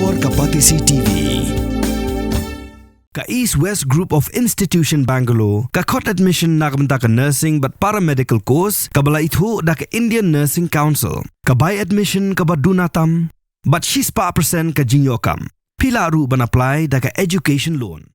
Bor Kapatisi TV. Ka East West Group of Institution Bangalore, ka khot admission na kabenta ka nursing but paramedical course, ka bala ithu da ka Indian Nursing Council, ka buy admission ka badunatam, but she's pa percent ka jinyokam. Pila ru ban apply da ka education loan.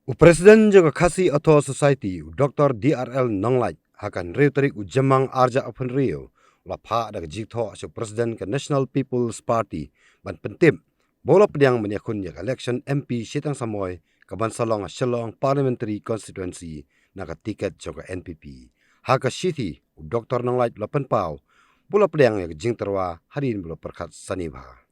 Presiden juga Khasi Auto Society Dr. DRL Nonglait akan reuterik ujemang arja apun rio lapha da jikto asyo Presiden ke National People's Party ban pentip bola Pdiang Ïakhun ya Elekshon MP Shiteng Samoi ke Bansalong Shillong Parliamentary Constituency na ka Tiket juga NPP. Haka Shithi Dr. Nonglait lapan pau bola Pdiang ya jingterwa harin bola perkat sanibha.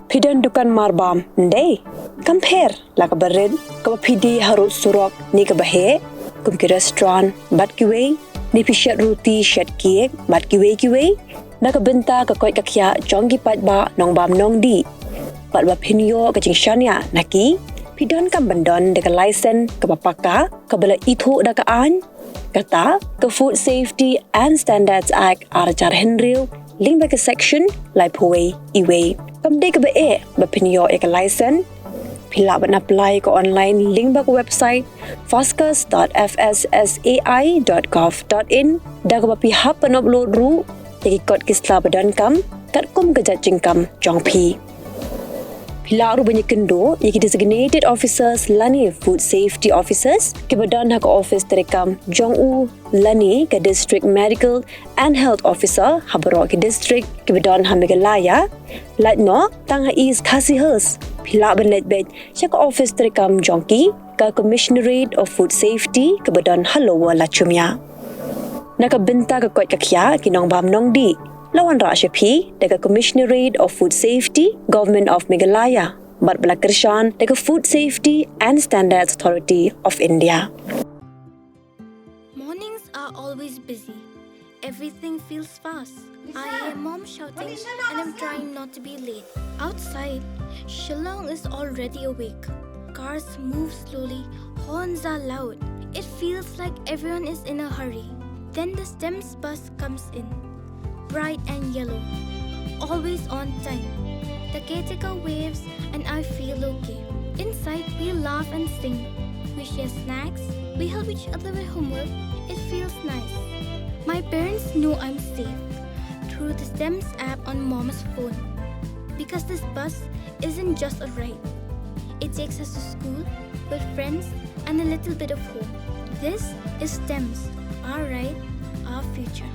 Pidon dukan marbam, ndai. Compare, laka berid, kaba pidi harut surok, ni kaba he, kum ki restaurant, bat kiway, ni pishat roti, shat cake, bat kiway, naka benta ka koit kakya, jongi pat ba, nong bam nong di. Pat ba pinyo ka jing shanya, naki, pidon kam bandon deka license, kaba paka, kabala itho daka an, kata, ka Food Safety and Standards Act, arajar henril, link back a section, lai puway, iway. Kamde ka ba bapinyo ka license, pila ba na apply ko online, link ba ko website, foscas.fssai.gov.in, da ka ba pihap pan upload ru, ikot kisla ba dan kam, kat kum ka judging kam, jong pi. Pila ru banyak kendo, iki designated officers lani food safety officers, kibadan ha ka office terekam, jong u lani ka district medical and health officer, habaro ki district, kibadan ha megalaya, lat no, tang ha is Khasi Hers, pila ban let bed, siya ka office terekam jongki, ka commissionerate of food safety, kibadan halowa lachumya. Nakabenta ka koit kakya, kinong bam nong di, lawan Rasha P, daga Commissionerate of Food Safety, Government of Meghalaya, Bat Balakrishnan, daga Food Safety and Standards Authority of India. Mornings are always busy. Everything feels fast. I hear mom shouting and I'm trying not to be late. Outside, Shillong is already awake. Cars move slowly, horns are loud. It feels like everyone is in a hurry. Then the STEMS bus comes in. Bright and yellow, always on time. The caretaker waves and I feel okay. Inside, we laugh and sing. We share snacks, we help each other with homework. It feels nice. My parents know I'm safe through the STEMS app on mom's phone. Because this bus isn't just a ride. It takes us to school with friends and a little bit of hope. This is STEMS, our ride, our future.